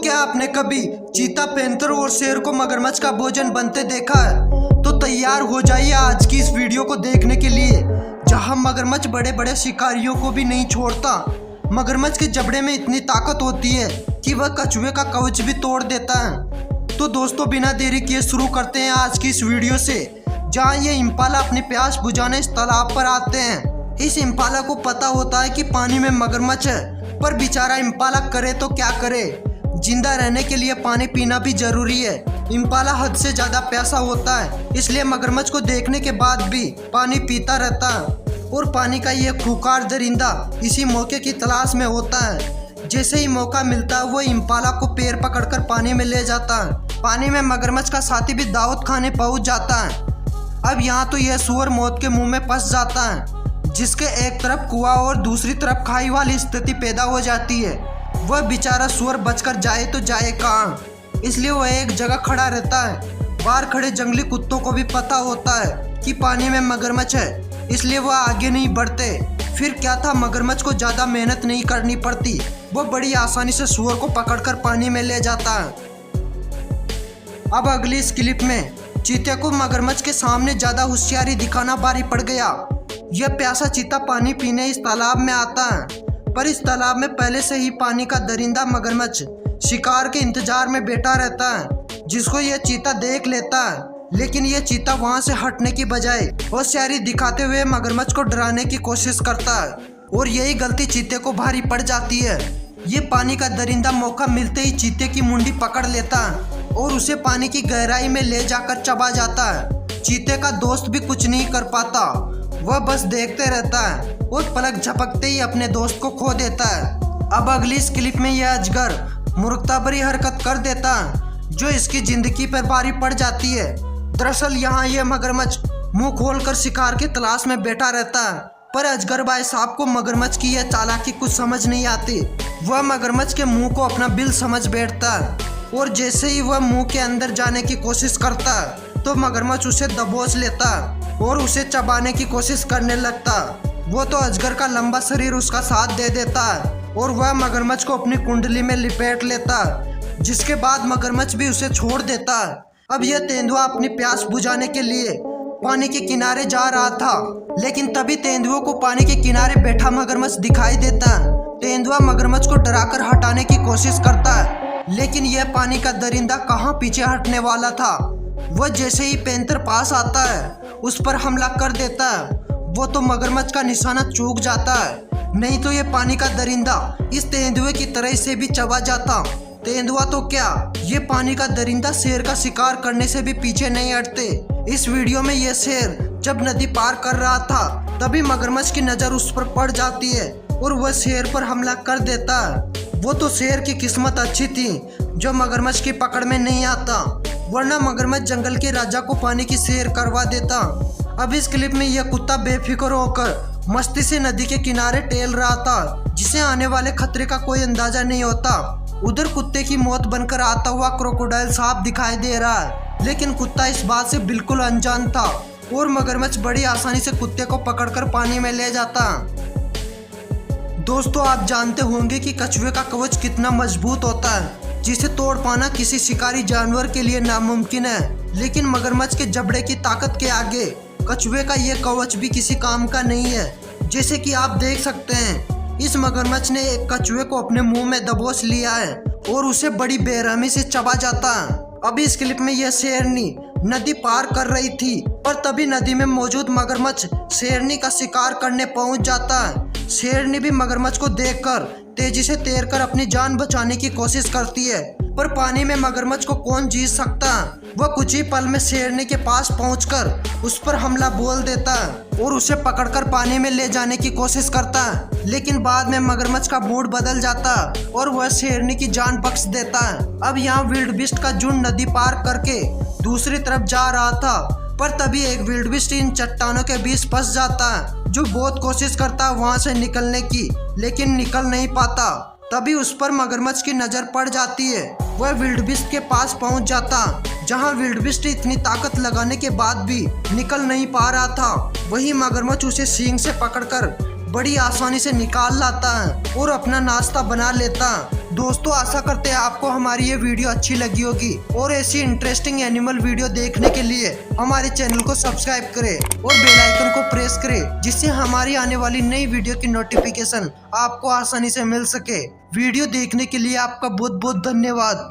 क्या आपने कभी चीता, पैंथर और शेर को मगरमच्छ का भोजन बनते देखा है? तो तैयार हो जाइए आज की इस वीडियो को देखने के लिए, जहां मगरमच्छ बड़े बड़े शिकारियों को भी नहीं छोड़ता। मगरमच्छ के जबड़े में इतनी ताकत होती है कि वह कछुए का कवच भी तोड़ देता है। तो दोस्तों, बिना देरी किए शुरू करते हैं आज की इस वीडियो से, जहां ये इम्पाला अपनी प्यास बुझाने इस तालाब पर आते हैं। इस इम्पाला को पता होता है कि पानी में मगरमच्छ है, पर बेचारा इम्पाला करे तो क्या करे, जिंदा रहने के लिए पानी पीना भी जरूरी है। इम्पाला हद से ज्यादा प्यासा होता है, इसलिए मगरमच्छ को देखने के बाद भी पानी पीता रहता है। और पानी का ये खूंखार दरिंदा इसी मौके की तलाश में होता है। जैसे ही मौका मिलता है वो इम्पाला को पैर पकड़कर पानी में ले जाता है। पानी में मगरमच्छ का साथी भी दावत खाने पहुंच जाता है। अब यहाँ तो यह सुअर मौत के मुंह में फंस जाता है, जिसके एक तरफ कुआं और दूसरी तरफ खाई वाली स्थिति पैदा हो जाती है। वह बेचारा सुअर बचकर जाए तो जाए कहाँ, इसलिए वह एक जगह खड़ा रहता है। बाहर खड़े जंगली कुत्तों को भी पता होता है कि पानी में मगरमच्छ है, इसलिए वह आगे नहीं बढ़ते। फिर क्या था, मगरमच्छ को ज़्यादा मेहनत नहीं करनी पड़ती, वह बड़ी आसानी से सुअर को पकड़कर पानी में ले जाता है। अब अगली इस क्लिप में चीते को मगरमच्छ के सामने ज़्यादा होशियारी दिखाना भारी पड़ गया। यह प्यासा चीता पानी पीने इस तालाब में आता है, पर इस तालाब में पहले से ही पानी का दरिंदा मगरमच्छ शिकार के इंतजार में बैठा रहता है, जिसको यह चीता देख लेता है। लेकिन यह चीता वहां से हटने की बजाय होशियारी दिखाते हुए मगरमच्छ को डराने की कोशिश करता है, और यही गलती चीते को भारी पड़ जाती है। ये पानी का दरिंदा मौका मिलते ही चीते की मुंडी पकड़ लेता है और उसे पानी की गहराई में ले जाकर चबा जाता है। चीते का दोस्त भी कुछ नहीं कर पाता, वह बस देखते रहता है और पलक झपकते ही अपने दोस्त को खो देता है। अब अगली इस क्लिप में यह अजगर मूर्खता भरी हरकत कर देता है, जो इसकी जिंदगी पर भारी पड़ जाती है। दरअसल यहाँ यह मगरमच्छ मुंह खोलकर शिकार की तलाश में बैठा रहता है, पर अजगर भाई साहब को मगरमच्छ की यह चालाकी कुछ समझ नहीं आती। वह मगरमच्छ के मुंह को अपना बिल समझ बैठता है, और जैसे ही वह मुंह के अंदर जाने की कोशिश करता है तो मगरमच्छ उसे दबोच लेता है और उसे चबाने की कोशिश करने लगता है। वो तो अजगर का लंबा शरीर उसका साथ दे देता है और वह मगरमच्छ को अपनी कुंडली में लिपेट लेता है, जिसके बाद मगरमच्छ भी उसे छोड़ देता है। अब यह तेंदुआ अपनी प्यास बुझाने के लिए पानी के किनारे जा रहा था, लेकिन तभी तेंदुए को पानी के किनारे बैठा मगरमच्छ दिखाई देता है। तेंदुआ मगरमच्छ को डराकर हटाने की कोशिश करता है, लेकिन यह पानी का दरिंदा कहाँ पीछे हटने वाला था। वह जैसे ही पैंथर पास आता है उस पर हमला कर देता है। वो तो मगरमच्छ का निशाना चूक जाता है, नहीं तो यह पानी का दरिंदा इस तेंदुए की तरह से भी चबा जाता। तेंदुआ तो क्या, ये पानी का दरिंदा शेर का शिकार करने से भी पीछे नहीं हटते। इस वीडियो में यह शेर जब नदी पार कर रहा था तभी मगरमच्छ की नज़र उस पर पड़ जाती है और वह शेर पर हमला कर देता है। वो तो शेर की किस्मत अच्छी थी जो मगरमच्छ की पकड़ में नहीं आता, वरना मगरमच्छ जंगल के राजा को पानी की सैर करवा देता। अब इस क्लिप में यह कुत्ता बेफिक्र होकर मस्ती से नदी के किनारे टहल रहा था, जिसे आने वाले खतरे का कोई अंदाजा नहीं होता। उधर कुत्ते की मौत बनकर आता हुआ क्रोकोडाइल सांप दिखाई दे रहा है, लेकिन कुत्ता इस बात से बिल्कुल अनजान था और मगरमच्छ बड़ी आसानी से कुत्ते को पकड़कर पानी में ले जाता। दोस्तों, आप जानते होंगे कि कछुए का कवच कितना मजबूत होता है, जिसे तोड़ पाना किसी शिकारी जानवर के लिए नामुमकिन है। लेकिन मगरमच्छ के जबड़े की ताकत के आगे कछुए का यह कवच भी किसी काम का नहीं है। जैसे कि आप देख सकते हैं, इस मगरमच्छ ने एक कछुए को अपने मुंह में दबोच लिया है और उसे बड़ी बेरहमी से चबा जाता है। अभी इस क्लिप में यह शेरनी नदी पार कर रही थी, पर तभी नदी में मौजूद मगरमच्छ शेरनी का शिकार करने पहुंच जाता है। शेरनी भी मगरमच्छ को देखकर तेजी से तैरकर अपनी जान बचाने की कोशिश करती है, पर पानी में मगरमच्छ को कौन जीत सकता है। वह कुछ ही पल में शेरनी के पास पहुंचकर उस पर हमला बोल देता है और उसे पकड़कर पानी में ले जाने की कोशिश करता है। लेकिन बाद में मगरमच्छ का मूड बदल जाता है और वह शेरनी की जान बख्श देता है। अब यहाँ विल्डबीस्ट का झुंड नदी पार करके दूसरी तरफ जा रहा था, पर तभी एक विल्डबीस्ट इन चट्टानों के बीच फंस जाता है, जो बहुत कोशिश करता है वहां से निकलने की, लेकिन निकल नहीं पाता। तभी उस पर मगरमच्छ की नजर पड़ जाती है। वह विल्डबीस्ट के पास पहुंच जाता, जहां विल्डबीस्ट इतनी ताकत लगाने के बाद भी निकल नहीं पा रहा था। वही मगरमच्छ उसे सींग से पकड़कर बड़ी आसानी से निकाल लाता है और अपना नाश्ता बना लेता है। दोस्तों आशा करते हैं आपको हमारी ये वीडियो अच्छी लगी होगी और ऐसी इंटरेस्टिंग एनिमल वीडियो देखने के लिए हमारे चैनल को सब्सक्राइब करें और बेल आइकन को प्रेस करें, जिससे हमारी आने वाली नई वीडियो की नोटिफिकेशन आपको आसानी से मिल सके। वीडियो देखने के लिए आपका बहुत बहुत धन्यवाद।